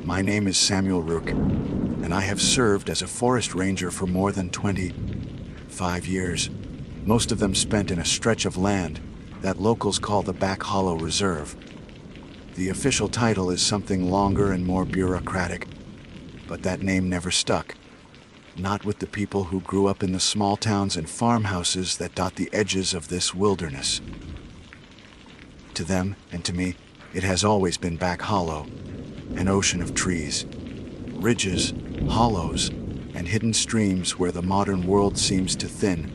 My name is Samuel Rook, and I have served as a forest ranger for more than 25 years, most of them spent in a stretch of land that locals call the Back Hollow Reserve. The official title is something longer and more bureaucratic, but that name never stuck. Not with the people who grew up in the small towns and farmhouses that dot the edges of this wilderness. To them, and to me, it has always been Back Hollow, an ocean of trees, ridges, hollows, and hidden streams where the modern world seems to thin,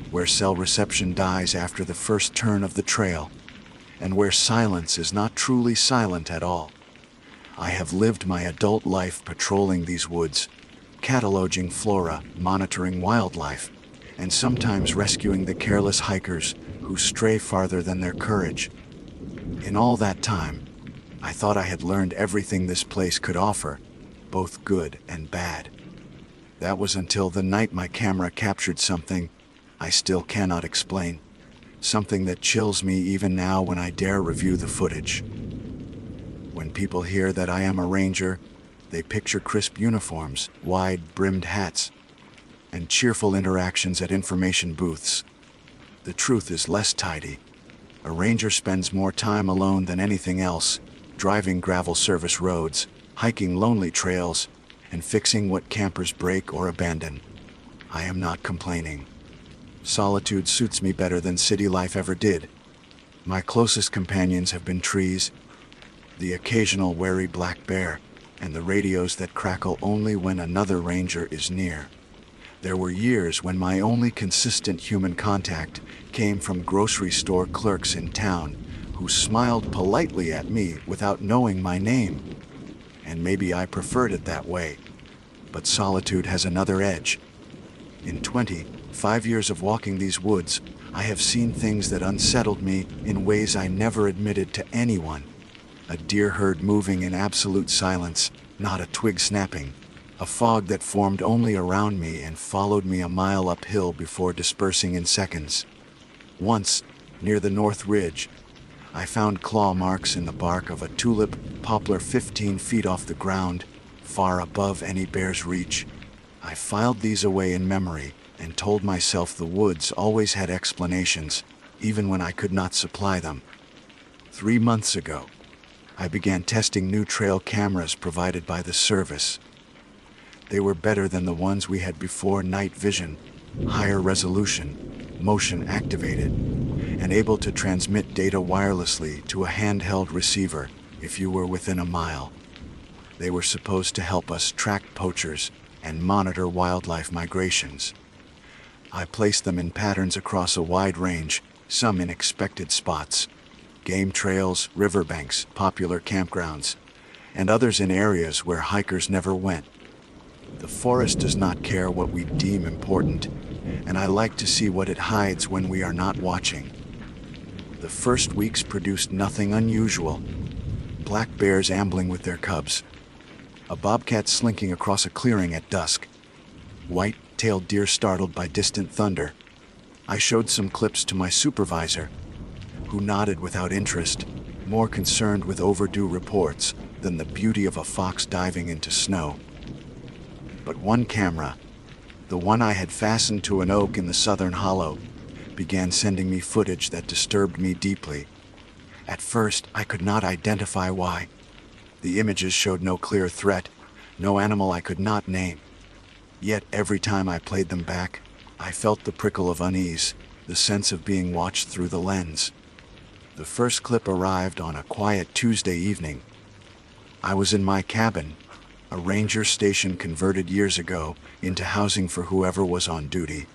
where cell reception dies after the first turn of the trail, and where silence is not truly silent at all. I have lived my adult life patrolling these woods, cataloging flora, monitoring wildlife, and sometimes rescuing the careless hikers who stray farther than their courage. In all that time, I thought I had learned everything this place could offer, both good and bad. That was until the night my camera captured something I still cannot explain, something that chills me even now when I dare review the footage. When people hear that I am a ranger, they picture crisp uniforms, wide-brimmed hats, and cheerful interactions at information booths. The truth is less tidy. A ranger spends more time alone than anything else, driving gravel service roads, hiking lonely trails, and fixing what campers break or abandon. I am not complaining. Solitude suits me better than city life ever did. My closest companions have been trees, the occasional wary black bear, and the radios that crackle only when another ranger is near. There were years when my only consistent human contact came from grocery store clerks in town who smiled politely at me without knowing my name. And maybe I preferred it that way. But solitude has another edge. In 25 years of walking these woods, I have seen things that unsettled me in ways I never admitted to anyone. A deer herd moving in absolute silence, not a twig snapping. A fog that formed only around me and followed me a mile uphill before dispersing in seconds. Once, near the North Ridge, I found claw marks in the bark of a tulip poplar 15 feet off the ground, far above any bear's reach. I filed these away in memory and told myself the woods always had explanations, even when I could not supply them. 3 months ago, I began testing new trail cameras provided by the service. They were better than the ones we had before: night vision, higher resolution, motion activated, and able to transmit data wirelessly to a handheld receiver if you were within a mile. They were supposed to help us track poachers and monitor wildlife migrations. I placed them in patterns across a wide range, some in expected spots: game trails, riverbanks, popular campgrounds, and others in areas where hikers never went. The forest does not care what we deem important, and I like to see what it hides when we are not watching. The first weeks produced nothing unusual: black bears ambling with their cubs, a bobcat slinking across a clearing at dusk, white-tailed deer startled by distant thunder. I showed some clips to my supervisor, who nodded without interest, more concerned with overdue reports than the beauty of a fox diving into snow. But one camera, the one I had fastened to an oak in the southern hollow, began sending me footage that disturbed me deeply. At first, I could not identify why. The images showed no clear threat, no animal I could not name. Yet every time I played them back, I felt the prickle of unease, the sense of being watched through the lens. The first clip arrived on a quiet Tuesday evening. I was in my cabin, a ranger station converted years ago into housing for whoever was on duty.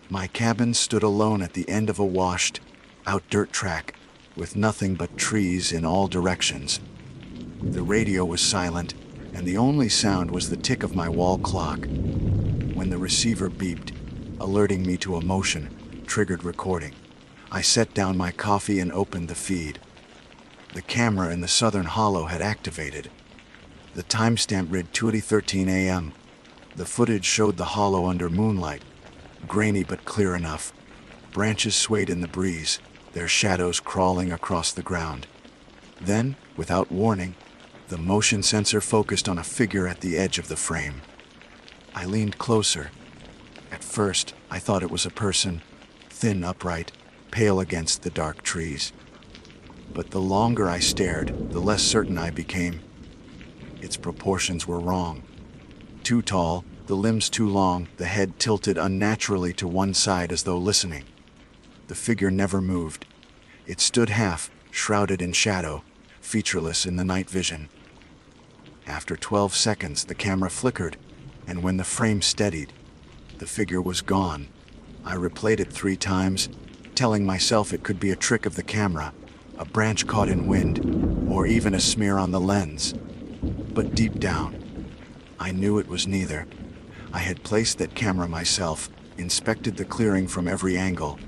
My cabin stood alone at the end of a washed-out dirt track, with nothing but trees in all directions. The radio was silent, and the only sound was the tick of my wall clock. When the receiver beeped, alerting me to a motion-triggered recording, I set down my coffee and opened the feed. The camera in the southern hollow had activated. The timestamp read 2:13 a.m. The footage showed the hollow under moonlight, grainy but clear enough. Branches swayed in the breeze, their shadows crawling across the ground. Then, without warning, The motion sensor focused on a figure at the edge of the frame. I leaned closer. At first, I thought it was a person, thin, upright, pale against the dark trees. But the longer I stared, the less certain I became. Its proportions were wrong. Too tall, the limbs too long, the head tilted unnaturally to one side as though listening. The figure never moved. It stood half, shrouded in shadow, featureless in the night vision. After 12 seconds, the camera flickered, and when the frame steadied, the figure was gone. I replayed it 3 times, telling myself it could be a trick of the camera, a branch caught in wind, or even a smear on the lens. But deep down, I knew it was neither. I had placed that camera myself, inspected the clearing from every angle.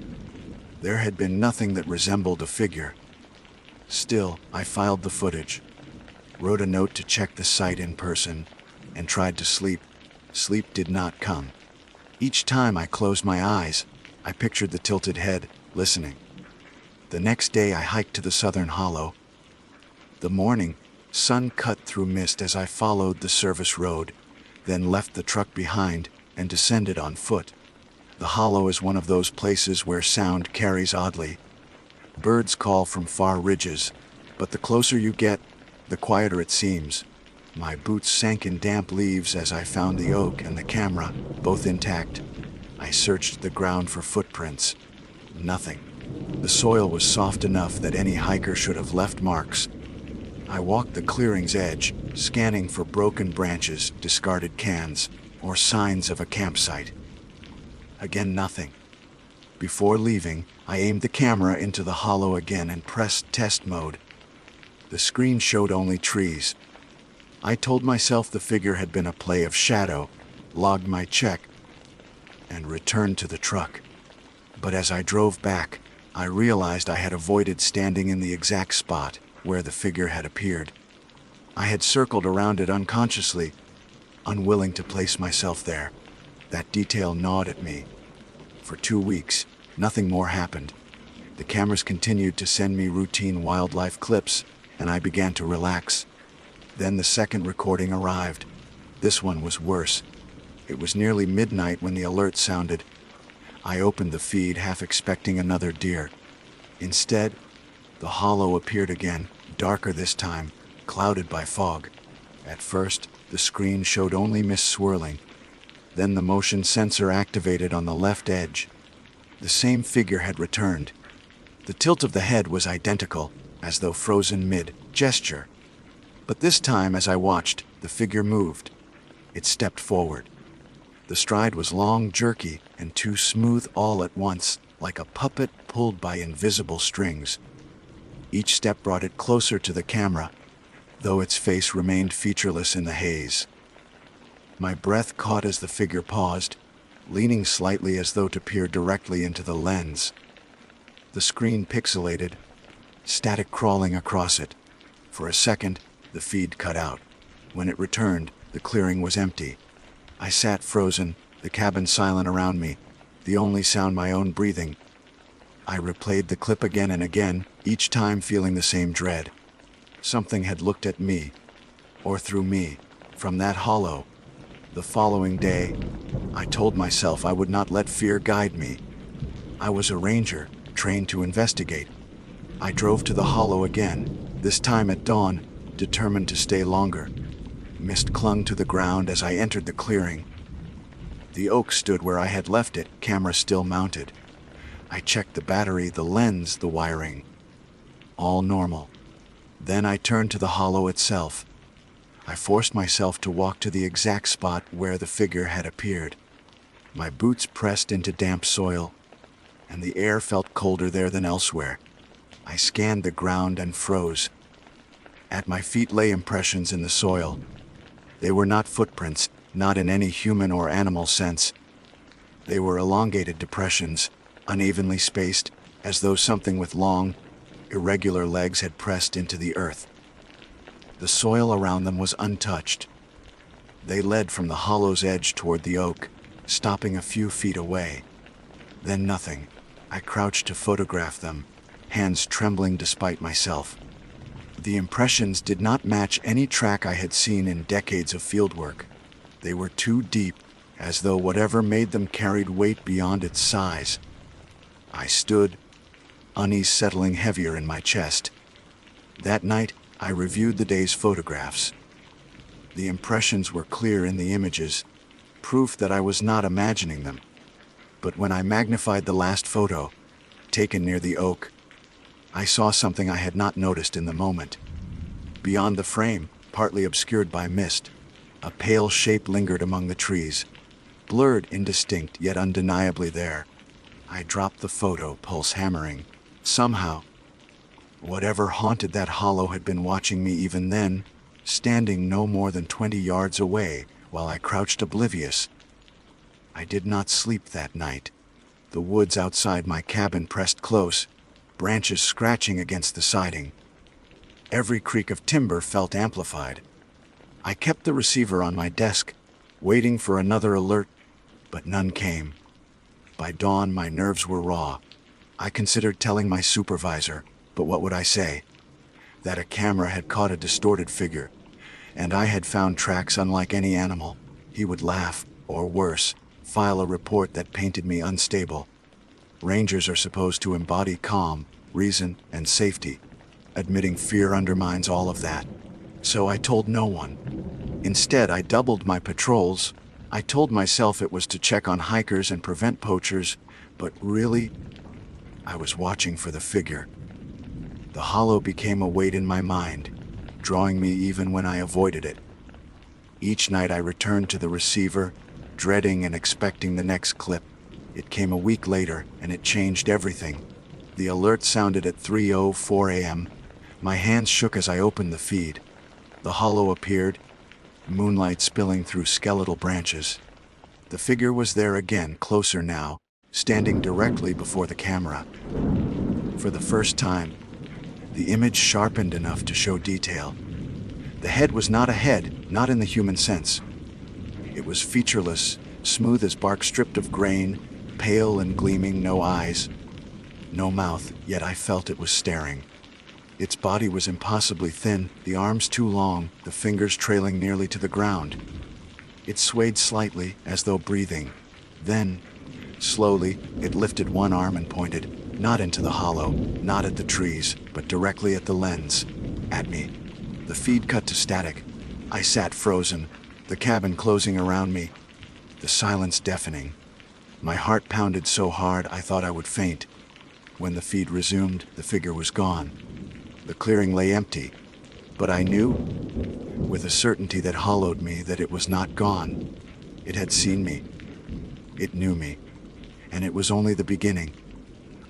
There had been nothing that resembled a figure. Still, I filed the footage, wrote a note to check the site in person, and tried to sleep. Sleep did not come. Each time I closed my eyes, I pictured the tilted head, listening. The next day I hiked to the southern hollow. The morning sun cut through mist as I followed the service road, then left the truck behind and descended on foot. The hollow is one of those places where sound carries oddly. Birds call from far ridges, but the closer you get, the quieter it seems. My boots sank in damp leaves as I found the oak and the camera, both intact. I searched the ground for footprints. Nothing. The soil was soft enough that any hiker should have left marks. I walked the clearing's edge, scanning for broken branches, discarded cans, or signs of a campsite. Again, nothing. Before leaving, I aimed the camera into the hollow again and pressed test mode. The screen showed only trees. I told myself the figure had been a play of shadow, logged my check, and returned to the truck. But as I drove back, I realized I had avoided standing in the exact spot where the figure had appeared. I had circled around it unconsciously, unwilling to place myself there. That detail gnawed at me. For 2 weeks, nothing more happened. The cameras continued to send me routine wildlife clips, and I began to relax. Then the second recording arrived. This one was worse. It was nearly midnight when the alert sounded. I opened the feed, half expecting another deer. Instead, the hollow appeared again, darker this time, clouded by fog. At first, the screen showed only mist swirling. Then the motion sensor activated on the left edge. The same figure had returned. The tilt of the head was identical, as though frozen mid-gesture. But this time, as I watched, the figure moved. It stepped forward. The stride was long, jerky, and too smooth all at once, like a puppet pulled by invisible strings. Each step brought it closer to the camera, though its face remained featureless in the haze. My breath caught as the figure paused, leaning slightly as though to peer directly into the lens. The screen pixelated, static crawling across it. For a second, the feed cut out. When it returned, the clearing was empty. I sat frozen, the cabin silent around me, the only sound my own breathing. I replayed the clip again and again, each time feeling the same dread. Something had looked at me, or through me, from that hollow. The following day, I told myself I would not let fear guide me. I was a ranger, trained to investigate. I drove to the hollow again, this time at dawn, determined to stay longer. Mist clung to the ground as I entered the clearing. The oak stood where I had left it, camera still mounted. I checked the battery, the lens, the wiring. All normal. Then I turned to the hollow itself. I forced myself to walk to the exact spot where the figure had appeared. My boots pressed into damp soil, and the air felt colder there than elsewhere. I scanned the ground and froze. At my feet lay impressions in the soil. They were not footprints, not in any human or animal sense. They were elongated depressions, unevenly spaced, as though something with long, irregular legs had pressed into the earth. The soil around them was untouched. They led from the hollow's edge toward the oak, stopping a few feet away. Then nothing. I crouched to photograph them, hands trembling despite myself. The impressions did not match any track I had seen in decades of fieldwork. They were too deep, as though whatever made them carried weight beyond its size. I stood, unease settling heavier in my chest. That night, I reviewed the day's photographs. The impressions were clear in the images, proof that I was not imagining them. But when I magnified the last photo, taken near the oak, I saw something I had not noticed in the moment. Beyond the frame, partly obscured by mist, a pale shape lingered among the trees, blurred, indistinct, yet undeniably there. I dropped the photo, pulse hammering. Somehow, whatever haunted that hollow had been watching me even then, standing no more than 20 yards away while I crouched oblivious. I did not sleep that night. The woods outside my cabin pressed close, branches scratching against the siding. Every creak of timber felt amplified. I kept the receiver on my desk, waiting for another alert, but none came. By dawn, my nerves were raw. I considered telling my supervisor, but what would I say? That a camera had caught a distorted figure, and I had found tracks unlike any animal. He would laugh, or worse, file a report that painted me unstable. Rangers are supposed to embody calm, reason, and safety. Admitting fear undermines all of that. So I told no one. Instead, I doubled my patrols. I told myself it was to check on hikers and prevent poachers, but really, I was watching for the figure. The hollow became a weight in my mind, drawing me even when I avoided it. Each night I returned to the receiver, dreading and expecting the next clip. It came a week later, and it changed everything. The alert sounded at 3:04 a.m. My hands shook as I opened the feed. The hollow appeared, moonlight spilling through skeletal branches. The figure was there again, closer now, standing directly before the camera. For the first time, the image sharpened enough to show detail. The head was not a head, not in the human sense. It was featureless, smooth as bark stripped of grain, pale and gleaming, no eyes, no mouth, yet I felt it was staring. Its body was impossibly thin, the arms too long, the fingers trailing nearly to the ground. It swayed slightly, as though breathing. Then, slowly, it lifted one arm and pointed, not into the hollow, not at the trees, but directly at the lens, at me. The feed cut to static. I sat frozen, the cabin closing around me, the silence deafening. My heart pounded so hard I thought I would faint. When the feed resumed, the figure was gone. The clearing lay empty, but I knew, with a certainty that hollowed me, that it was not gone. It had seen me. It knew me. And it was only the beginning.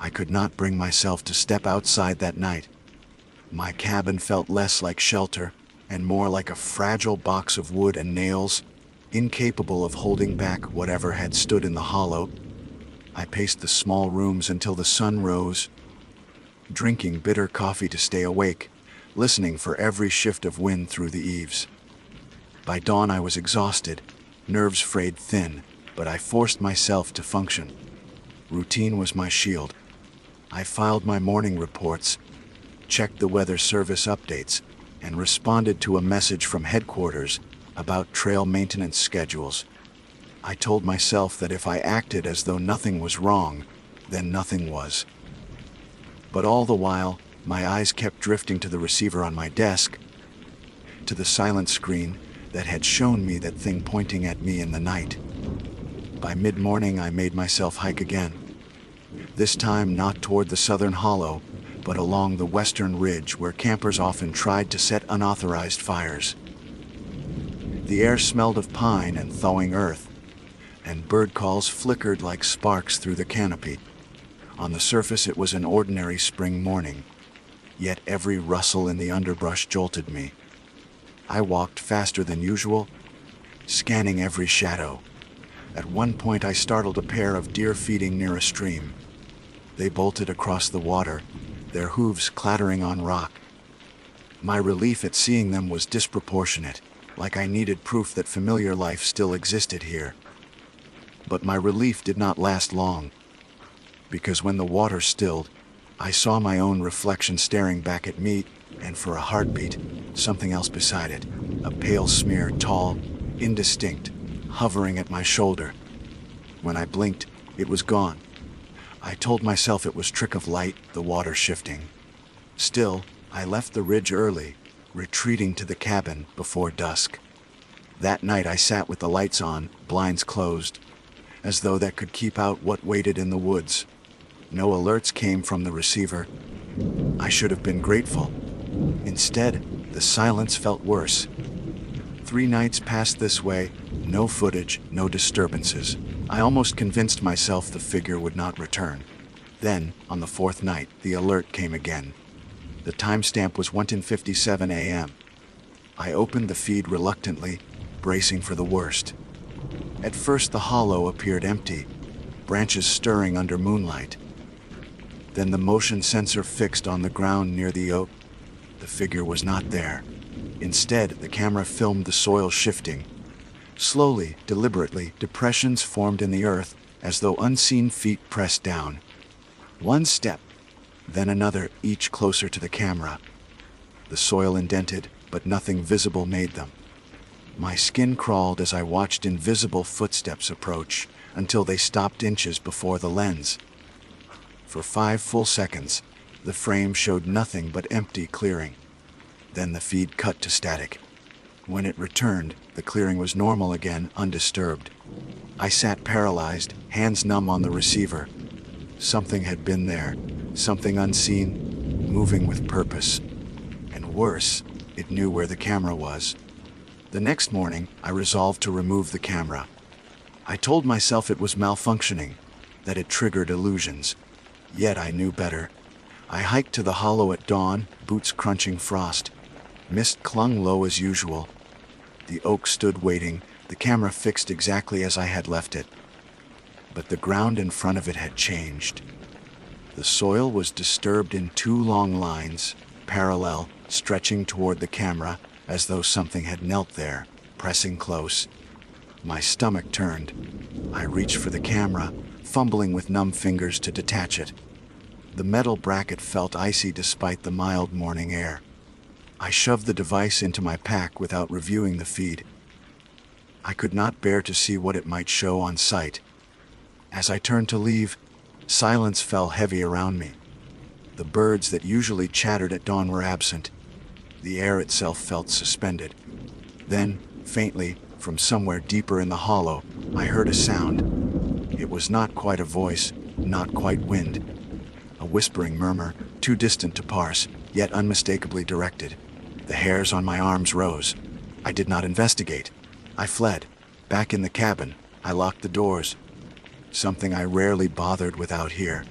I could not bring myself to step outside that night. My cabin felt less like shelter and more like a fragile box of wood and nails, incapable of holding back whatever had stood in the hollow. I paced the small rooms until the sun rose, drinking bitter coffee to stay awake, listening for every shift of wind through the eaves. By dawn I was exhausted, nerves frayed thin, but I forced myself to function. Routine was my shield. I filed my morning reports, checked the weather service updates, and responded to a message from headquarters about trail maintenance schedules. I told myself that if I acted as though nothing was wrong, then nothing was. But all the while, my eyes kept drifting to the receiver on my desk, to the silent screen that had shown me that thing pointing at me in the night. By mid-morning, I made myself hike again. This time not toward the southern hollow, but along the western ridge where campers often tried to set unauthorized fires. The air smelled of pine and thawing earth, and bird calls flickered like sparks through the canopy. On the surface it was an ordinary spring morning, yet every rustle in the underbrush jolted me. I walked faster than usual, scanning every shadow. At one point I startled a pair of deer feeding near a stream. They bolted across the water, their hooves clattering on rock. My relief at seeing them was disproportionate, like I needed proof that familiar life still existed here. But my relief did not last long, because when the water stilled, I saw my own reflection staring back at me, and for a heartbeat, something else beside it, a pale smear, tall, indistinct, hovering at my shoulder. When I blinked, it was gone. I told myself it was trick of light, the water shifting. Still, I left the ridge early, retreating to the cabin before dusk. That night I sat with the lights on, blinds closed, as though that could keep out what waited in the woods. No alerts came from the receiver. I should have been grateful. Instead, the silence felt worse. 3 nights passed this way, no footage, no disturbances. I almost convinced myself the figure would not return. Then, on the 4th night, the alert came again. The timestamp was 1:57 a.m. I opened the feed reluctantly, bracing for the worst. At first the hollow appeared empty, branches stirring under moonlight. Then the motion sensor fixed on the ground near the oak. The figure was not there. Instead, the camera filmed the soil shifting. Slowly, deliberately, depressions formed in the earth as though unseen feet pressed down. One step, then another, each closer to the camera. The soil indented, but nothing visible made them. My skin crawled as I watched invisible footsteps approach until they stopped inches before the lens. For 5 full seconds, the frame showed nothing but empty clearing. Then the feed cut to static. When it returned, the clearing was normal again, undisturbed. I sat paralyzed, hands numb on the receiver. Something had been there, something unseen, moving with purpose. And worse, it knew where the camera was. The next morning, I resolved to remove the camera. I told myself it was malfunctioning, that it triggered illusions. Yet I knew better. I hiked to the hollow at dawn, boots crunching frost. Mist clung low as usual. The oak stood waiting, the camera fixed exactly as I had left it. But the ground in front of it had changed. The soil was disturbed in 2 long lines, parallel, stretching toward the camera, as though something had knelt there, pressing close. My stomach turned. I reached for the camera, fumbling with numb fingers to detach it. The metal bracket felt icy despite the mild morning air. I shoved the device into my pack without reviewing the feed. I could not bear to see what it might show on sight. As I turned to leave, silence fell heavy around me. The birds that usually chattered at dawn were absent. The air itself felt suspended. Then, faintly, from somewhere deeper in the hollow, I heard a sound. It was not quite a voice, not quite wind. A whispering murmur, too distant to parse, yet unmistakably directed. The hairs on my arms rose. I did not investigate. I fled. Back in the cabin, I locked the doors. Something I rarely bothered with out here.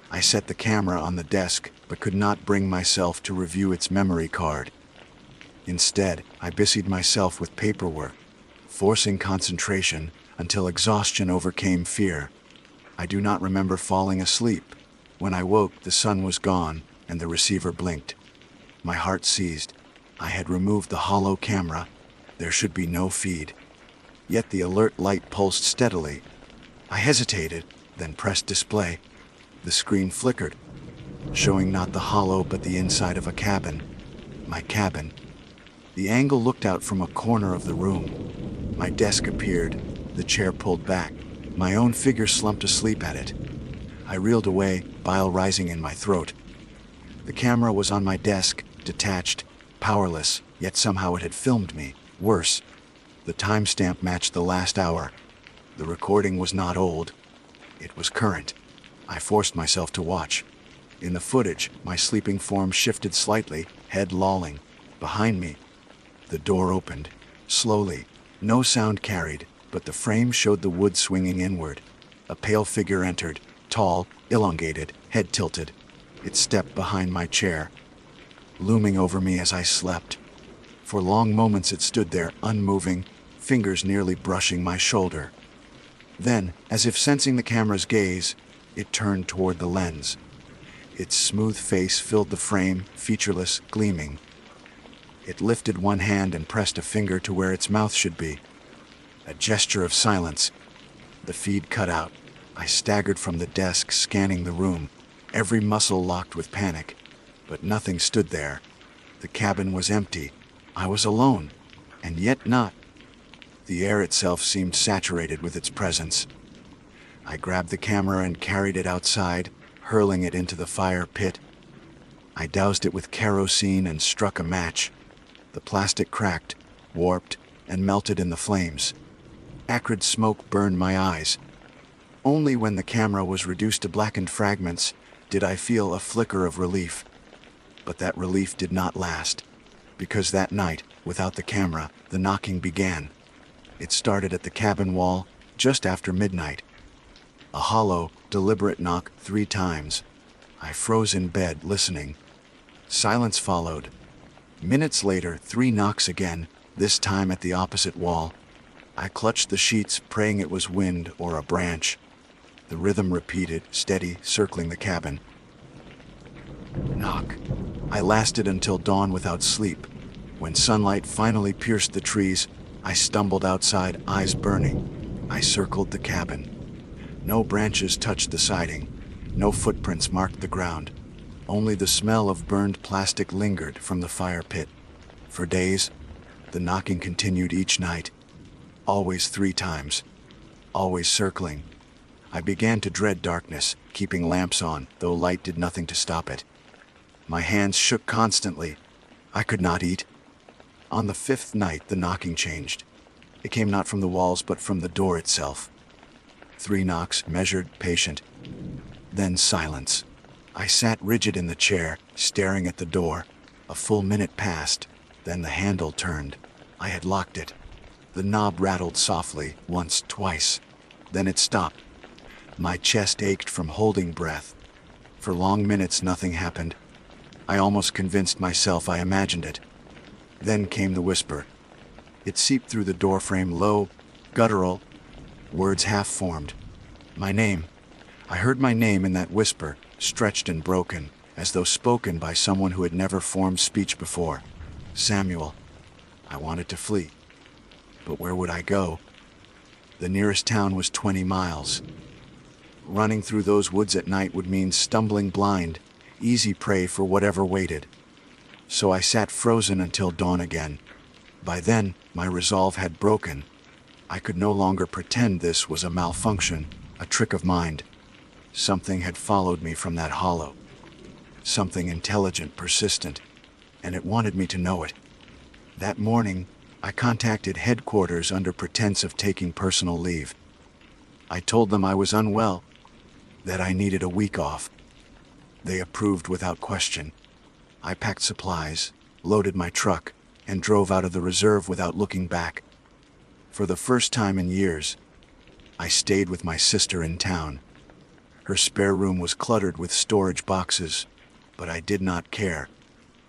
I set the camera on the desk, but could not bring myself to review its memory card. Instead, I busied myself with paperwork, forcing concentration until exhaustion overcame fear. I do not remember falling asleep. When I woke, the sun was gone, and the receiver blinked. My heart seized. I had removed the hollow camera. There should be no feed. Yet the alert light pulsed steadily. I hesitated, then pressed display. The screen flickered, showing not the hollow but the inside of a cabin. My cabin. The angle looked out from a corner of the room. My desk appeared, the chair pulled back. My own figure slumped asleep at it. I reeled away, bile rising in my throat. The camera was on my desk, detached, powerless, yet somehow it had filmed me. Worse, the timestamp matched the last hour. The recording was not old. It was current. I forced myself to watch. In the footage, my sleeping form shifted slightly, head lolling. Behind me, the door opened, slowly. No sound carried, but the frame showed the wood swinging inward. A pale figure entered, tall, elongated, head tilted. It stepped behind my chair, looming over me as I slept. For long moments it stood there, unmoving, fingers nearly brushing my shoulder. Then, as if sensing the camera's gaze, it turned toward the lens. Its smooth face filled the frame, featureless, gleaming. It lifted one hand and pressed a finger to where its mouth should be. A gesture of silence. The feed cut out. I staggered from the desk, scanning the room, every muscle locked with panic. But nothing stood there. The cabin was empty. I was alone, and yet not. The air itself seemed saturated with its presence. I grabbed the camera and carried it outside, hurling it into the fire pit. I doused it with kerosene and struck a match. The plastic cracked, warped, and melted in the flames. Acrid smoke burned my eyes. Only when the camera was reduced to blackened fragments did I feel a flicker of relief. But that relief did not last, because that night, without the camera, the knocking began. It started at the cabin wall just after midnight. A hollow, deliberate knock 3 times. I froze in bed, listening. Silence followed. Minutes later, 3 knocks again, this time at the opposite wall. I clutched the sheets, praying it was wind or a branch. The rhythm repeated, steady, circling the cabin. Knock. I lasted until dawn without sleep. When sunlight finally pierced the trees, I stumbled outside, eyes burning. I circled the cabin. No branches touched the siding. No footprints marked the ground. Only the smell of burned plastic lingered from the fire pit. For days, the knocking continued each night. Always 3 times. Always circling. I began to dread darkness, keeping lamps on, though light did nothing to stop it. My hands shook constantly. I could not eat. On the 5th night, the knocking changed. It came not from the walls, but from the door itself. 3 knocks, measured, patient. Then silence. I sat rigid in the chair, staring at the door. A full minute passed. Then the handle turned. I had locked it. The knob rattled softly, once, twice. Then it stopped. My chest ached from holding breath. For long minutes, nothing happened. I almost convinced myself I imagined it. Then came the whisper. It seeped through the doorframe, low, guttural, words half-formed. My name. I heard my name in that whisper, stretched and broken, as though spoken by someone who had never formed speech before. Samuel. I wanted to flee. But where would I go? The nearest town was 20 miles. Running through those woods at night would mean stumbling blind, easy prey for whatever waited. So I sat frozen until dawn again. By then, my resolve had broken. I could no longer pretend this was a malfunction, a trick of mind. Something had followed me from that hollow. Something intelligent, persistent, and it wanted me to know it. That morning, I contacted headquarters under pretense of taking personal leave. I told them I was unwell, that I needed a week off. They approved without question. I packed supplies, loaded my truck, and drove out of the reserve without looking back. For the first time in years, I stayed with my sister in town. Her spare room was cluttered with storage boxes, but I did not care.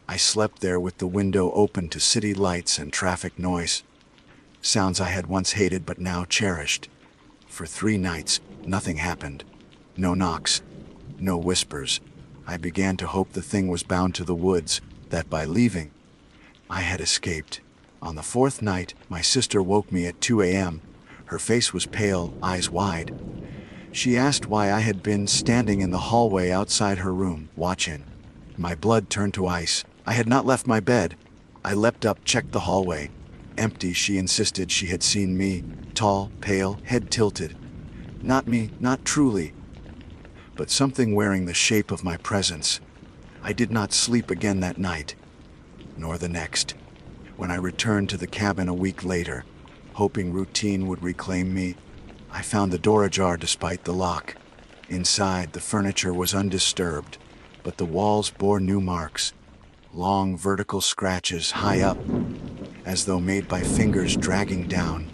I slept there with the window open to city lights and traffic noise. Sounds I had once hated but now cherished. For 3 nights, nothing happened. No knocks, no whispers. I began to hope the thing was bound to the woods, that by leaving, I had escaped. On the 4th night, my sister woke me at 2 a.m. Her face was pale, eyes wide. She asked why I had been standing in the hallway outside her room, watching. My blood turned to ice. I had not left my bed. I leapt up, checked the hallway. Empty, she insisted she had seen me, tall, pale, head tilted. Not me, not truly, but something wearing the shape of my presence. I did not sleep again that night, nor the next. When I returned to the cabin a week later, hoping routine would reclaim me, I found the door ajar despite the lock. Inside, the furniture was undisturbed, but the walls bore new marks. Long vertical scratches high up, as though made by fingers dragging down.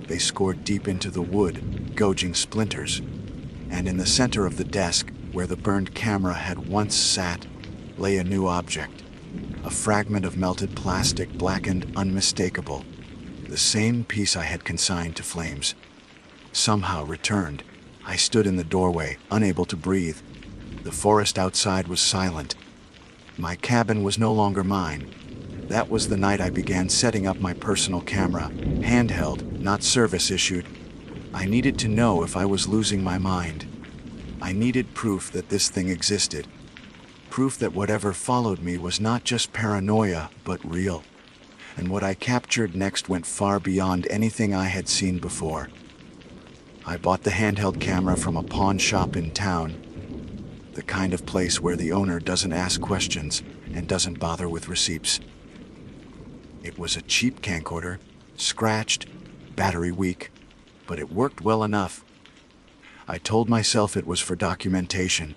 They scored deep into the wood, gouging splinters. And in the center of the desk, where the burned camera had once sat, lay a new object. A fragment of melted plastic, blackened, unmistakable. The same piece I had consigned to flames. Somehow returned. I stood in the doorway, unable to breathe. The forest outside was silent. My cabin was no longer mine. That was the night I began setting up my personal camera, handheld, not service-issued. I needed to know if I was losing my mind. I needed proof that this thing existed. proof that whatever followed me was not just paranoia, but real. And what I captured next went far beyond anything I had seen before. I bought the handheld camera from a pawn shop in town, the kind of place where the owner doesn't ask questions and doesn't bother with receipts. It was a cheap camcorder, scratched, battery weak, but it worked well enough. I told myself it was for documentation.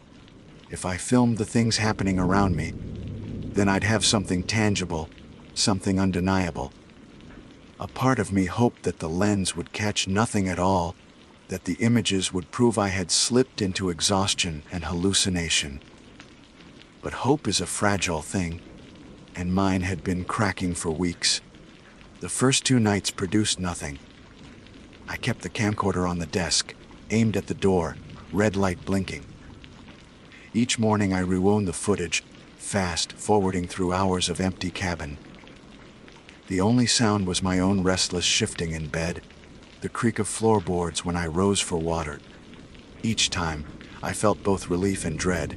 If I filmed the things happening around me, then I'd have something tangible, something undeniable. A part of me hoped that the lens would catch nothing at all, that the images would prove I had slipped into exhaustion and hallucination. But hope is a fragile thing, and mine had been cracking for weeks. The first 2 nights produced nothing. I kept the camcorder on the desk, aimed at the door, red light blinking. Each morning I rewound the footage, fast forwarding through hours of empty cabin. The only sound was my own restless shifting in bed, the creak of floorboards when I rose for water. Each time, I felt both relief and dread.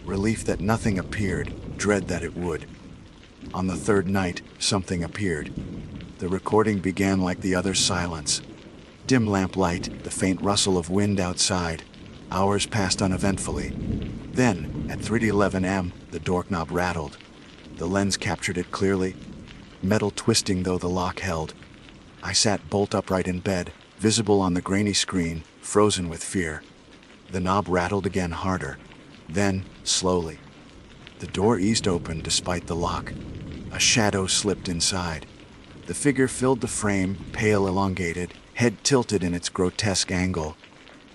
Relief that nothing appeared, dread that it would. On the 3rd night, something appeared. The recording began like the other silence. Dim lamplight, the faint rustle of wind outside. Hours passed uneventfully. Then, at 3:11 am, the doorknob rattled. The lens captured it clearly, metal twisting though the lock held. I sat bolt upright in bed, visible on the grainy screen, frozen with fear. The knob rattled again harder. Then, slowly, the door eased open despite the lock. A shadow slipped inside. The figure filled the frame, pale, elongated, head tilted in its grotesque angle.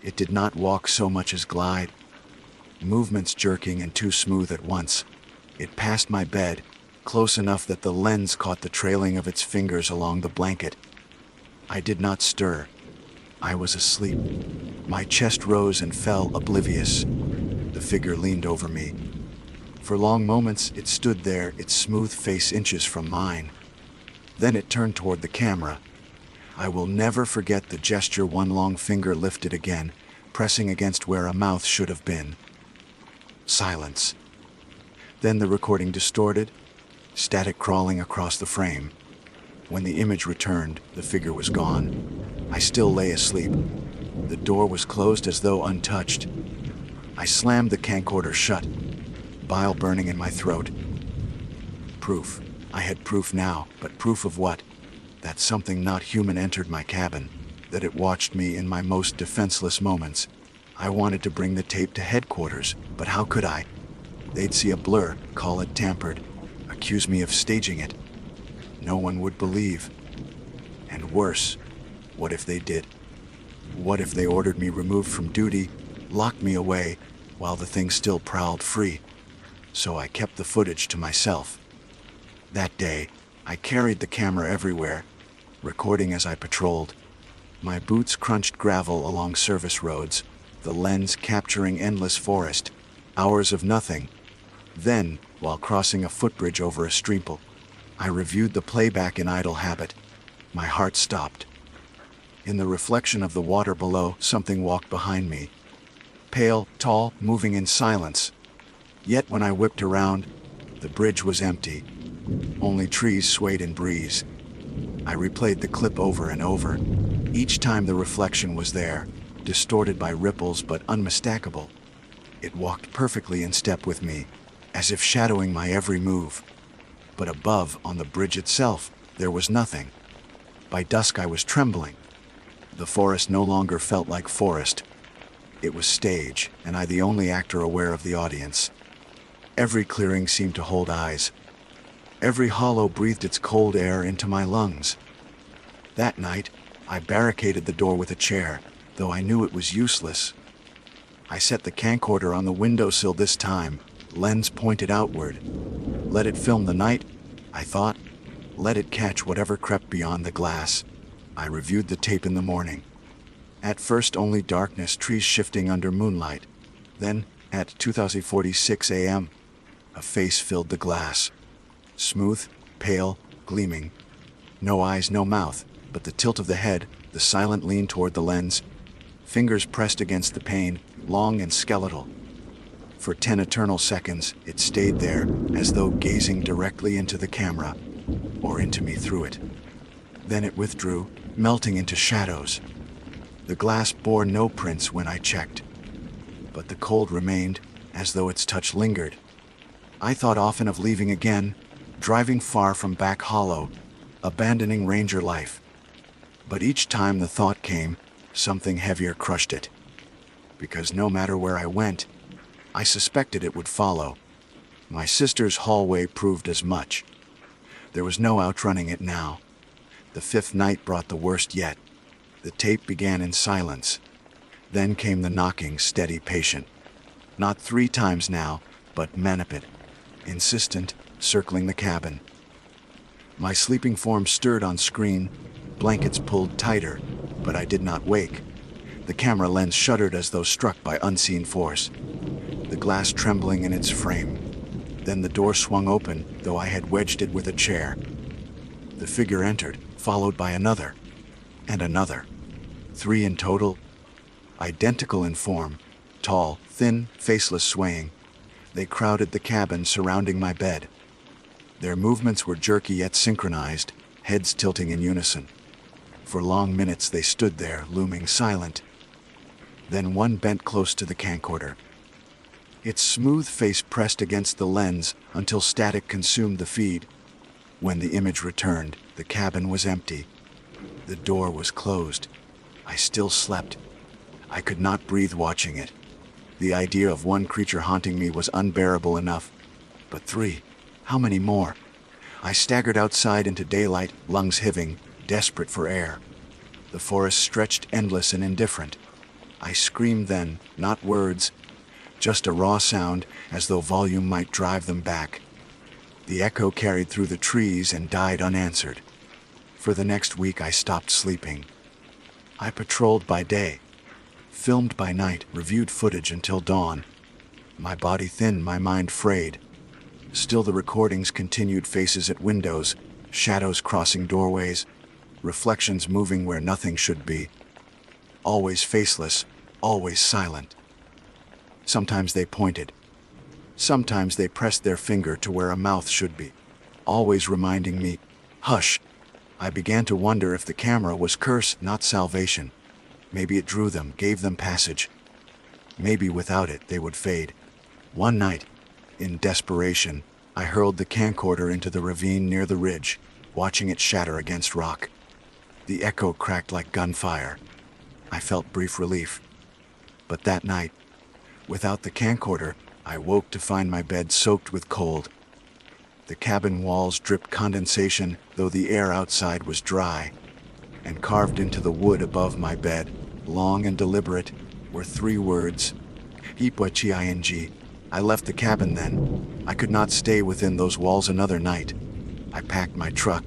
It did not walk so much as glide, movements jerking and too smooth at once. It passed my bed, close enough that the lens caught the trailing of its fingers along the blanket. I did not stir. I was asleep. My chest rose and fell, oblivious. The figure leaned over me. For long moments it stood there, its smooth face inches from mine. Then it turned toward the camera. I will never forget the gesture, one long finger lifted again, pressing against where a mouth should have been. Silence. Then the recording distorted, static crawling across the frame. When the image returned, the figure was gone. I still lay asleep. The door was closed as though untouched. I slammed the camcorder shut, bile burning in my throat. Proof. I had proof now, but proof of what? That something not human entered my cabin, that it watched me in my most defenseless moments. I wanted to bring the tape to headquarters, but how could I? They'd see a blur, call it tampered, accuse me of staging it. No one would believe. And worse, what if they did? What if they ordered me removed from duty, locked me away, while the thing still prowled free? So I kept the footage to myself. That day, I carried the camera everywhere, recording as I patrolled. My boots crunched gravel along service roads, the lens capturing endless forest, hours of nothing. Then, while crossing a footbridge over a streample, I reviewed the playback in idle habit. My heart stopped. In the reflection of the water below, something walked behind me. Pale, tall, moving in silence. Yet when I whipped around, the bridge was empty. Only trees swayed in breeze. I replayed the clip over and over. Each time the reflection was there, distorted by ripples but unmistakable. It walked perfectly in step with me, as if shadowing my every move. But above, on the bridge itself, there was nothing. By dusk I was trembling. The forest no longer felt like forest. It was stage, and I the only actor aware of the audience. Every clearing seemed to hold eyes. Every hollow breathed its cold air into my lungs. That night, I barricaded the door with a chair, though I knew it was useless. I set the camcorder on the windowsill this time, lens pointed outward. Let it film the night, I thought. Let it catch whatever crept beyond the glass. I reviewed the tape in the morning. At first only darkness, trees shifting under moonlight. Then, at 2046 am, a face filled the glass. Smooth, pale, gleaming. No eyes, no mouth, but the tilt of the head, the silent lean toward the lens. Fingers pressed against the pane, long and skeletal. For 10 eternal seconds, it stayed there, as though gazing directly into the camera, or into me through it. Then it withdrew, melting into shadows. The glass bore no prints when I checked, but the cold remained, as though its touch lingered. I thought often of leaving again, driving far from Back Hollow, abandoning ranger life. But each time the thought came, something heavier crushed it. Because no matter where I went, I suspected it would follow. My sister's hallway proved as much. There was no outrunning it now. The fifth night brought the worst yet. The tape began in silence. Then came the knocking, steady, patient. Not 3 times now, but manipid, insistent, circling the cabin. My sleeping form stirred on screen, blankets pulled tighter, but I did not wake. The camera lens shuddered as though struck by unseen force, the glass trembling in its frame. Then the door swung open, though I had wedged it with a chair. The figure entered, followed by another, and another. 3 in total, identical in form, tall, thin, faceless, swaying. They crowded the cabin, surrounding my bed. Their movements were jerky yet synchronized, heads tilting in unison. For long minutes they stood there, looming silent. Then one bent close to the camcorder. Its smooth face pressed against the lens until static consumed the feed. When the image returned, the cabin was empty. The door was closed. I still slept. I could not breathe watching it. The idea of one creature haunting me was unbearable enough. But 3, how many more? I staggered outside into daylight, lungs heaving, desperate for air. The forest stretched endless and indifferent. I screamed then, not words, just a raw sound, as though volume might drive them back. The echo carried through the trees and died unanswered. For the next week I stopped sleeping. I patrolled by day, filmed by night, reviewed footage until dawn. My body thin, my mind frayed. Still the recordings continued, faces at windows, shadows crossing doorways, reflections moving where nothing should be. Always faceless, always silent. Sometimes they pointed. Sometimes they pressed their finger to where a mouth should be, always reminding me, hush. I began to wonder if the camera was curse, not salvation. Maybe it drew them, gave them passage. Maybe without it they would fade. One night, in desperation, I hurled the camcorder into the ravine near the ridge, watching it shatter against rock. The echo cracked like gunfire. I felt brief relief. But that night, without the camcorder, I woke to find my bed soaked with cold. The cabin walls dripped condensation, though the air outside was dry. And carved into the wood above my bed, long and deliberate, were 3 words. Ipwaching. I left the cabin then. I could not stay within those walls another night. I packed my truck,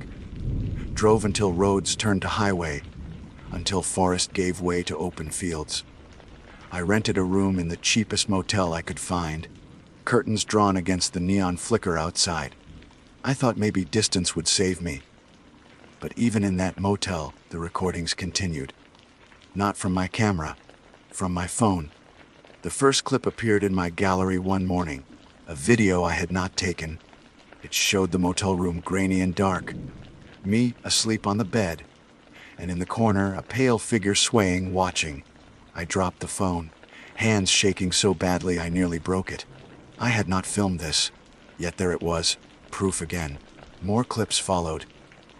drove until roads turned to highway, until forest gave way to open fields. I rented a room in the cheapest motel I could find, curtains drawn against the neon flicker outside. I thought maybe distance would save me. But even in that motel, the recordings continued. Not from my camera, from my phone. The first clip appeared in my gallery one morning, a video I had not taken. It showed the motel room grainy and dark, me asleep on the bed, and in the corner a pale figure swaying, watching. I dropped the phone, hands shaking so badly I nearly broke it. I had not filmed this, yet there it was, proof again. More clips followed.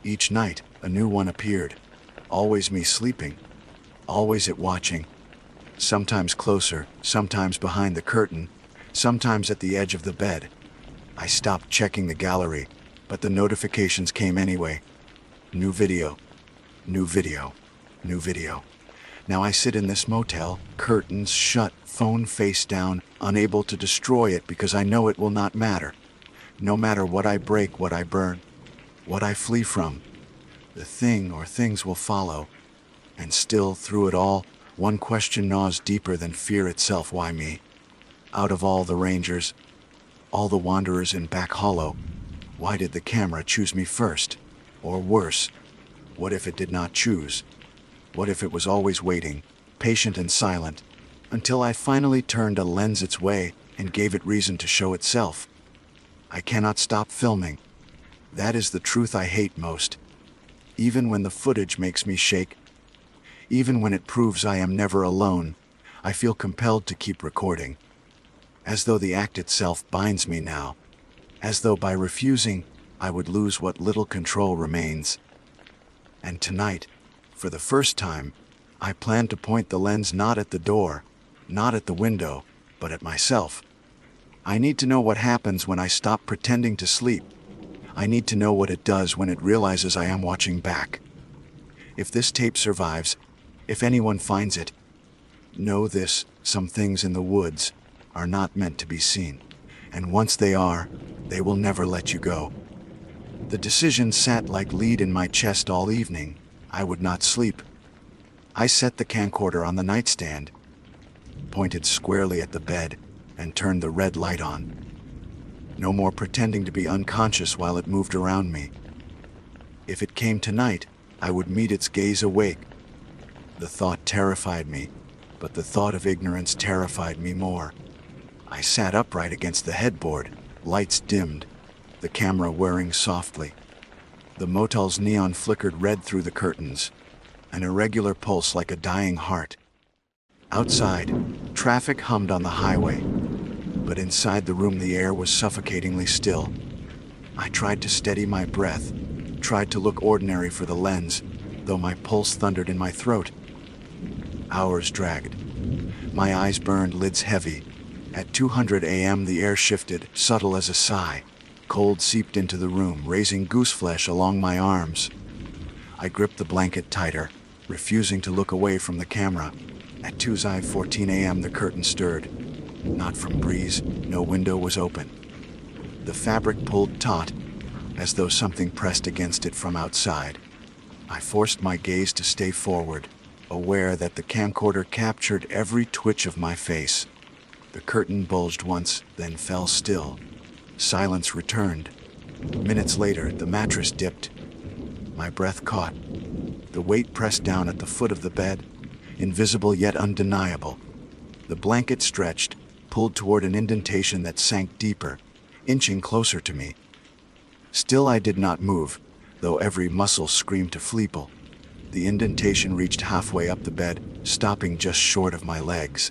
Each night, a new one appeared. Always me sleeping, always it watching. Sometimes closer, sometimes behind the curtain, sometimes at the edge of the bed. I stopped checking the gallery, but the notifications came anyway. New video, new video, new video. Now I sit in this motel, curtains shut, phone face down, unable to destroy it because I know it will not matter. No matter what I break, what I burn, what I flee from, the thing or things will follow. And still, through it all, one question gnaws deeper than fear itself. Why me? Out of all the rangers, all the wanderers in Back Hollow, why did the camera choose me first? Or worse, what if it did not choose? What if it was always waiting, patient and silent, until I finally turned a lens its way, and gave it reason to show itself. I cannot stop filming. That is the truth I hate most. Even when the footage makes me shake, even when it proves I am never alone, I feel compelled to keep recording. As though the act itself binds me now. As though by refusing, I would lose what little control remains. And tonight, for the first time, I plan to point the lens not at the door, not at the window, but at myself. I need to know what happens when I stop pretending to sleep. I need to know what it does when it realizes I am watching back. If this tape survives, if anyone finds it, know this: some things in the woods are not meant to be seen. And once they are, they will never let you go. The decision sat like lead in my chest all evening. I would not sleep. I set the camcorder on the nightstand, pointed squarely at the bed, and turned the red light on. No more pretending to be unconscious while it moved around me. If it came tonight, I would meet its gaze awake. The thought terrified me, but the thought of ignorance terrified me more. I sat upright against the headboard, lights dimmed, the camera whirring softly. The motel's neon flickered red through the curtains, an irregular pulse like a dying heart. Outside, traffic hummed on the highway, but inside the room the air was suffocatingly still. I tried to steady my breath, tried to look ordinary for the lens, though my pulse thundered in my throat. Hours dragged. My eyes burned, lids heavy. At 200 a.m. the air shifted, subtle as a sigh. Cold seeped into the room, raising gooseflesh along my arms. I gripped the blanket tighter, refusing to look away from the camera. At 2:14 a.m. the curtain stirred. Not from breeze, no window was open. The fabric pulled taut, as though something pressed against it from outside. I forced my gaze to stay forward, aware that the camcorder captured every twitch of my face. The curtain bulged once, then fell still. Silence returned. Minutes later, the mattress dipped. My breath caught. The weight pressed down at the foot of the bed, invisible yet undeniable. The blanket stretched, pulled toward an indentation that sank deeper, inching closer to me. Still I did not move, though every muscle screamed to fleeple. The indentation reached halfway up the bed, stopping just short of my legs.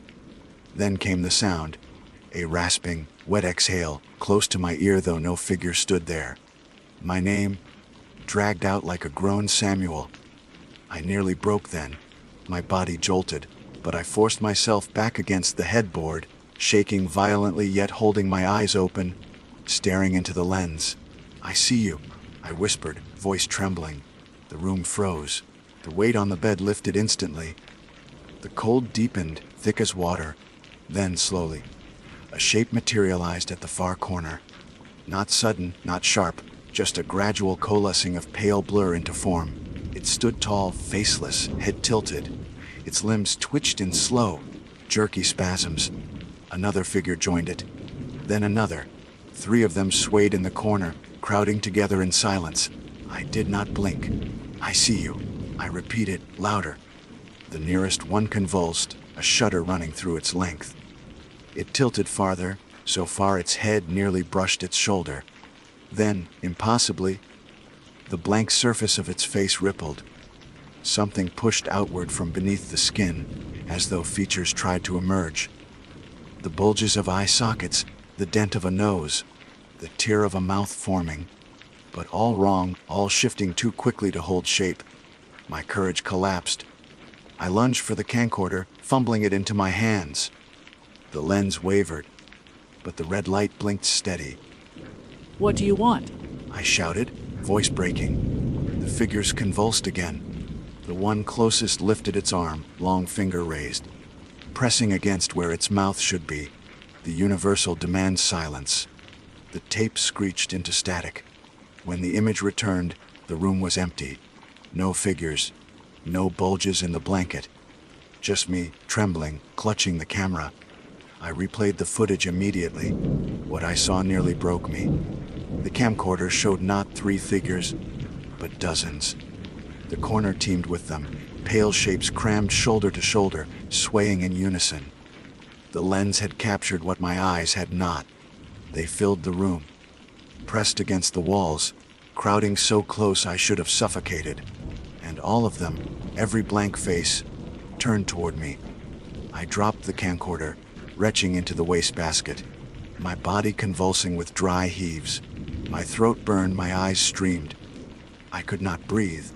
Then came the sound, a rasping, wet exhale, close to my ear though no figure stood there. My name, dragged out like a groan Samuel. I nearly broke then. My body jolted, but I forced myself back against the headboard, shaking violently yet holding my eyes open, staring into the lens. "I see you," I whispered, voice trembling. The room froze. The weight on the bed lifted instantly. The cold deepened, thick as water. Then, slowly, a shape materialized at the far corner. Not sudden, not sharp, just a gradual coalescing of pale blur into form. It stood tall, faceless, head tilted. Its limbs twitched in slow, jerky spasms. Another figure joined it. Then another. 3 of them swayed in the corner, crowding together in silence. I did not blink. "I see you," I repeated, louder. The nearest one convulsed, a shudder running through its length. It tilted farther, so far its head nearly brushed its shoulder. Then, impossibly, the blank surface of its face rippled. Something pushed outward from beneath the skin, as though features tried to emerge. The bulges of eye sockets, the dent of a nose, the tear of a mouth forming. But all wrong, all shifting too quickly to hold shape. My courage collapsed. I lunged for the camcorder, fumbling it into my hands. The lens wavered, but the red light blinked steady. "What do you want?" I shouted, voice breaking. The figures convulsed again. The one closest lifted its arm, long finger raised, pressing against where its mouth should be. The universal demands silence. The tape screeched into static. When the image returned, the room was empty. No figures, no bulges in the blanket. Just me, trembling, clutching the camera. I replayed the footage immediately. What I saw nearly broke me. The camcorder showed not 3 figures, but dozens. The corner teemed with them, pale shapes crammed shoulder to shoulder, swaying in unison. The lens had captured what my eyes had not. They filled the room, pressed against the walls, crowding so close I should have suffocated. And all of them, every blank face, turned toward me. I dropped the camcorder, retching into the wastebasket, my body convulsing with dry heaves. My throat burned, my eyes streamed. I could not breathe.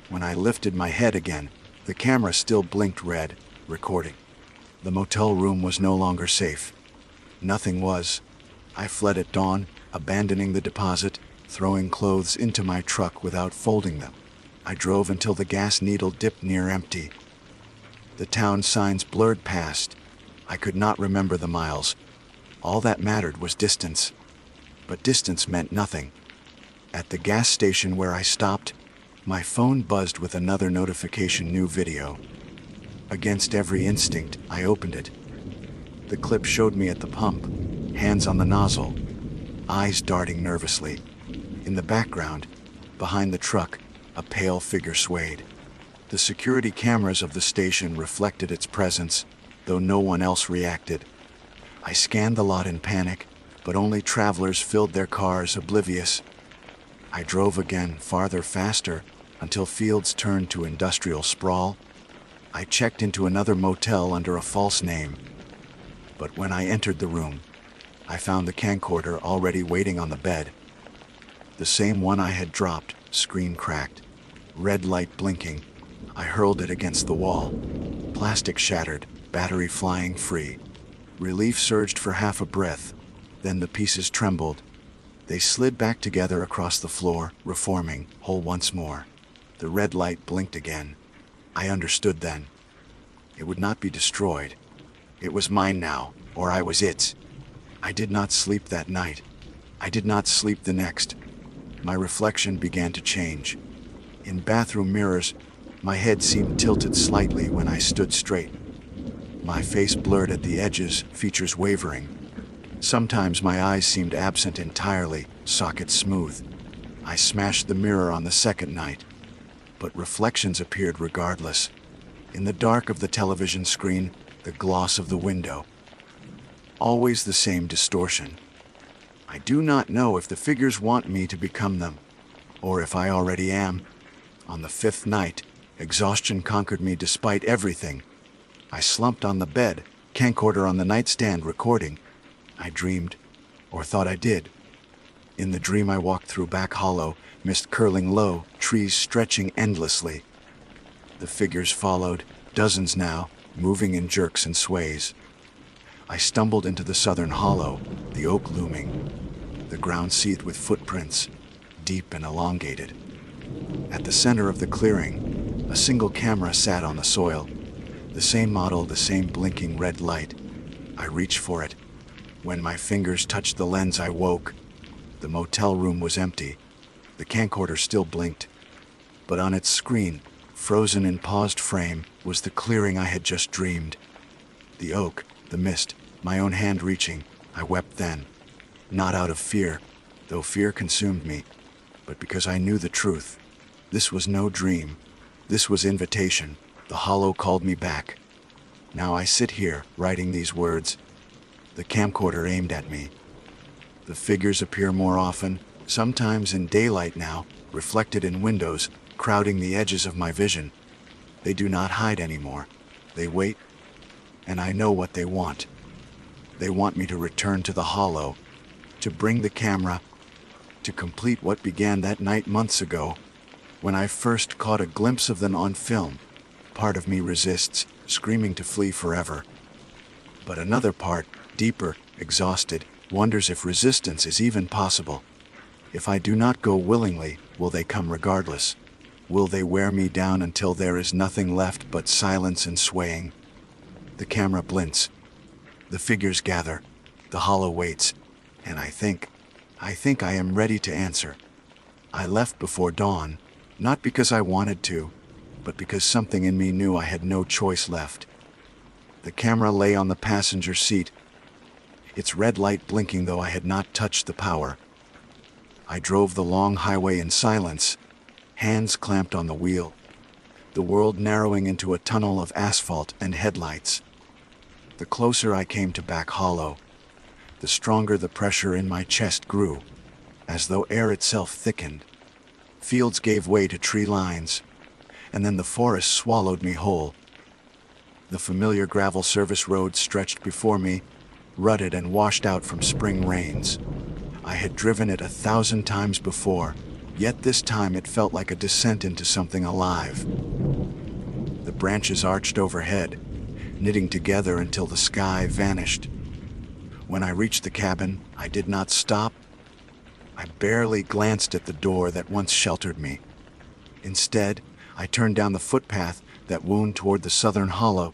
When I lifted my head again, the camera still blinked red, recording. The motel room was no longer safe. Nothing was. I fled at dawn, abandoning the deposit, throwing clothes into my truck without folding them. I drove until the gas needle dipped near empty. The town signs blurred past. I could not remember the miles. All that mattered was distance. But distance meant nothing. At the gas station where I stopped, my phone buzzed with another notification: new video. Against every instinct, I opened it. The clip showed me at the pump, hands on the nozzle, eyes darting nervously. In the background, behind the truck, a pale figure swayed. The security cameras of the station reflected its presence, though no one else reacted. I scanned the lot in panic, but only travelers filled their cars, oblivious. I drove again, farther, faster, until fields turned to industrial sprawl. I checked into another motel under a false name. But when I entered the room, I found the camcorder already waiting on the bed. The same one I had dropped, screen cracked, red light blinking. I hurled it against the wall. Plastic shattered, battery flying free. Relief surged for half a breath. Then the pieces trembled. They slid back together across the floor, reforming, whole once more. The red light blinked again. I understood then. It would not be destroyed. It was mine now, or I was its. I did not sleep that night. I did not sleep the next. My reflection began to change. In bathroom mirrors, my head seemed tilted slightly when I stood straight. My face blurred at the edges, features wavering. Sometimes my eyes seemed absent entirely, sockets smooth. I smashed the mirror on the second night, but reflections appeared regardless. In the dark of the television screen, the gloss of the window. Always the same distortion. I do not know if the figures want me to become them, or if I already am. On the fifth night, exhaustion conquered me despite everything. I slumped on the bed, camcorder on the nightstand recording. I dreamed, or thought I did. In the dream I walked through Back Hollow, mist curling low, trees stretching endlessly. The figures followed, dozens now, moving in jerks and sways. I stumbled into the southern hollow, the oak looming. The ground seethed with footprints, deep and elongated. At the center of the clearing, a single camera sat on the soil. The same model, the same blinking red light. I reached for it. When my fingers touched the lens, I woke. The motel room was empty. The camcorder still blinked. But on its screen, frozen in paused frame, was the clearing I had just dreamed. The oak, the mist, my own hand reaching. I wept then. Not out of fear, though fear consumed me, but because I knew the truth. This was no dream. This was invitation. The hollow called me back. Now I sit here, writing these words. The camcorder aimed at me. The figures appear more often, sometimes in daylight now, reflected in windows, crowding the edges of my vision. They do not hide anymore. They wait, and I know what they want. They want me to return to the hollow, to bring the camera, to complete what began that night months ago, when I first caught a glimpse of them on film. Part of me resists, screaming to flee forever. But another part, deeper, exhausted, wonders if resistance is even possible. If I do not go willingly, will they come regardless? Will they wear me down until there is nothing left but silence and swaying? The camera blinks. The figures gather. The hollow waits. And I think I am ready to answer. I left before dawn, not because I wanted to, but because something in me knew I had no choice left. The camera lay on the passenger seat, its red light blinking though I had not touched the power. I drove the long highway in silence, hands clamped on the wheel, the world narrowing into a tunnel of asphalt and headlights. The closer I came to Back Hollow, the stronger the pressure in my chest grew, as though air itself thickened. Fields gave way to tree lines, and then the forest swallowed me whole. The familiar gravel service road stretched before me, rutted and washed out from spring rains. I had driven it 1,000 times before, yet this time it felt like a descent into something alive. The branches arched overhead, knitting together until the sky vanished. When I reached the cabin, I did not stop. I barely glanced at the door that once sheltered me. Instead, I turned down the footpath that wound toward the southern hollow.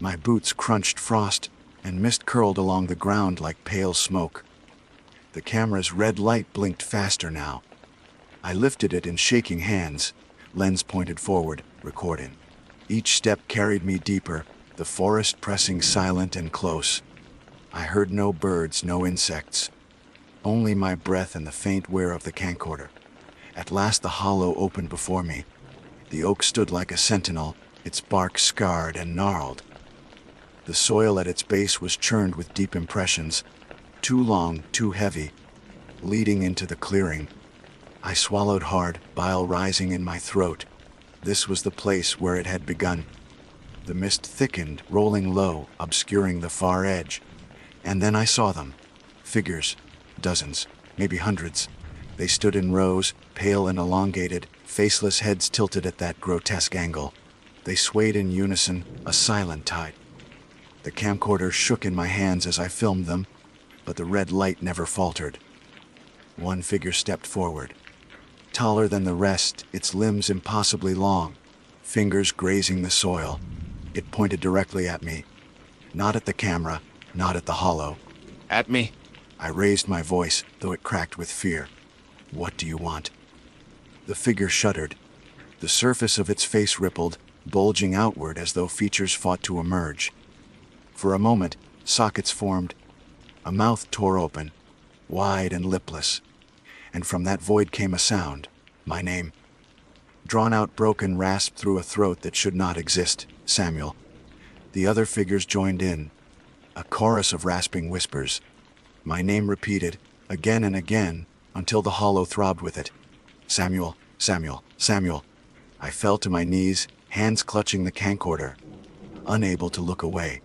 My boots crunched frost, and mist curled along the ground like pale smoke. The camera's red light blinked faster now. I lifted it in shaking hands, lens pointed forward, recording. Each step carried me deeper, the forest pressing silent and close. I heard no birds, no insects, only my breath and the faint whir of the camcorder. At last the hollow opened before me. The oak stood like a sentinel, its bark scarred and gnarled. The soil at its base was churned with deep impressions, too long, too heavy, leading into the clearing. I swallowed hard, bile rising in my throat. This was the place where it had begun. The mist thickened, rolling low, obscuring the far edge. And then I saw them. Figures, dozens, maybe hundreds. They stood in rows, pale and elongated, faceless heads tilted at that grotesque angle. They swayed in unison, a silent tide. The camcorder shook in my hands as I filmed them, but the red light never faltered. One figure stepped forward. Taller than the rest, its limbs impossibly long, fingers grazing the soil. It pointed directly at me. Not at the camera, not at the hollow. At me? I raised my voice, though it cracked with fear. What do you want? The figure shuddered. The surface of its face rippled, bulging outward as though features fought to emerge. For a moment, sockets formed. A mouth tore open, wide and lipless. And from that void came a sound, my name. Drawn out broken rasp through a throat that should not exist, Samuel. The other figures joined in, a chorus of rasping whispers. My name repeated, again and again, until the hollow throbbed with it. Samuel, Samuel, Samuel. I fell to my knees, hands clutching the camcorder, unable to look away.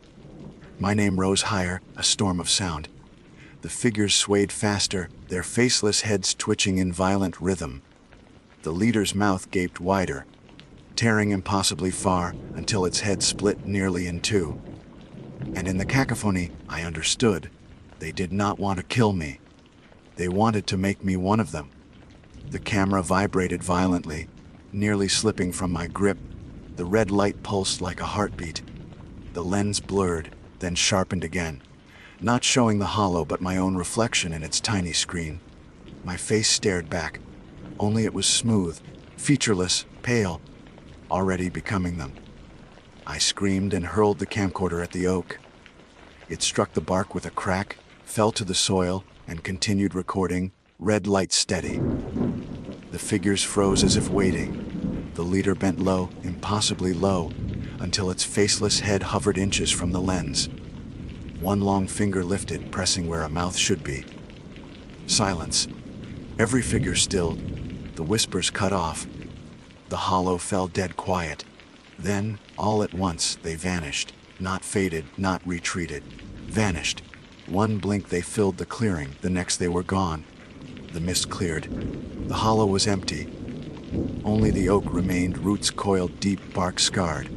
My name rose higher, a storm of sound. The figures swayed faster, their faceless heads twitching in violent rhythm. The leader's mouth gaped wider, tearing impossibly far until its head split nearly in two. And in the cacophony, I understood. They did not want to kill me. They wanted to make me one of them. The camera vibrated violently, nearly slipping from my grip. The red light pulsed like a heartbeat. The lens blurred, then sharpened again, not showing the hollow but my own reflection in its tiny screen. My face stared back, only it was smooth, featureless, pale, already becoming them. I screamed and hurled the camcorder at the oak. It struck the bark with a crack, fell to the soil, and continued recording, red light steady. The figures froze as if waiting. The leader bent low, impossibly low, until its faceless head hovered inches from the lens. One long finger lifted, pressing where a mouth should be. Silence. Every figure stilled, the whispers cut off. The hollow fell dead quiet. Then, all at once, they vanished. Not faded, not retreated. Vanished. One blink they filled the clearing, the next they were gone. The mist cleared. The hollow was empty. Only the oak remained, roots coiled deep, bark scarred.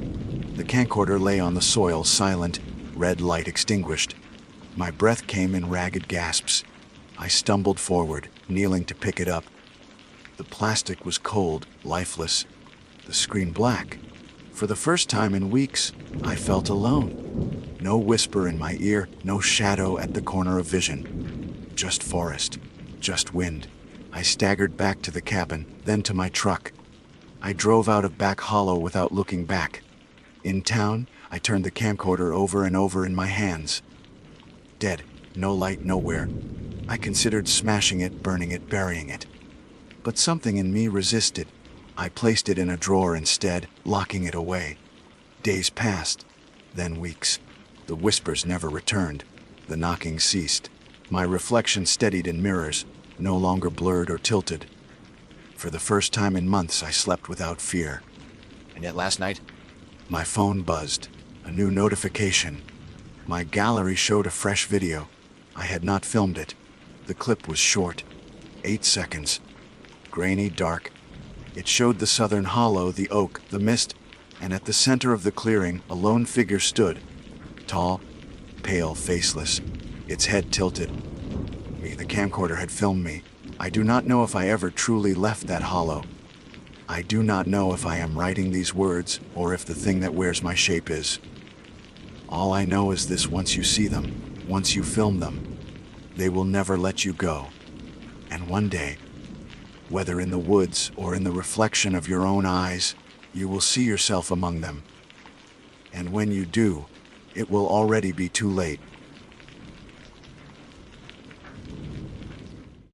The camcorder lay on the soil, silent, red light extinguished. My breath came in ragged gasps. I stumbled forward, kneeling to pick it up. The plastic was cold, lifeless. The screen black. For the first time in weeks, I felt alone. No whisper in my ear, no shadow at the corner of vision. Just forest, just wind. I staggered back to the cabin, then to my truck. I drove out of Back Hollow without looking back. In town, I turned the camcorder over and over in my hands. Dead, no light nowhere. I considered smashing it, burning it, burying it. But something in me resisted. I placed it in a drawer instead, locking it away. Days passed, then weeks. The whispers never returned. The knocking ceased. My reflection steadied in mirrors, no longer blurred or tilted. For the first time in months, I slept without fear. And yet last night, My phone buzzed. A new notification. My gallery showed a fresh video. I had not filmed it. The clip was short. 8 seconds. Grainy, dark. It showed the southern hollow, the oak, the mist, and at the center of the clearing, a lone figure stood. Tall, pale, faceless, its head tilted. The camcorder had filmed me. I do not know if I ever truly left that hollow. I do not know if I am writing these words or if the thing that wears my shape is. All I know is this: once you see them, once you film them, they will never let you go. And one day, whether in the woods or in the reflection of your own eyes, you will see yourself among them. And when you do, it will already be too late.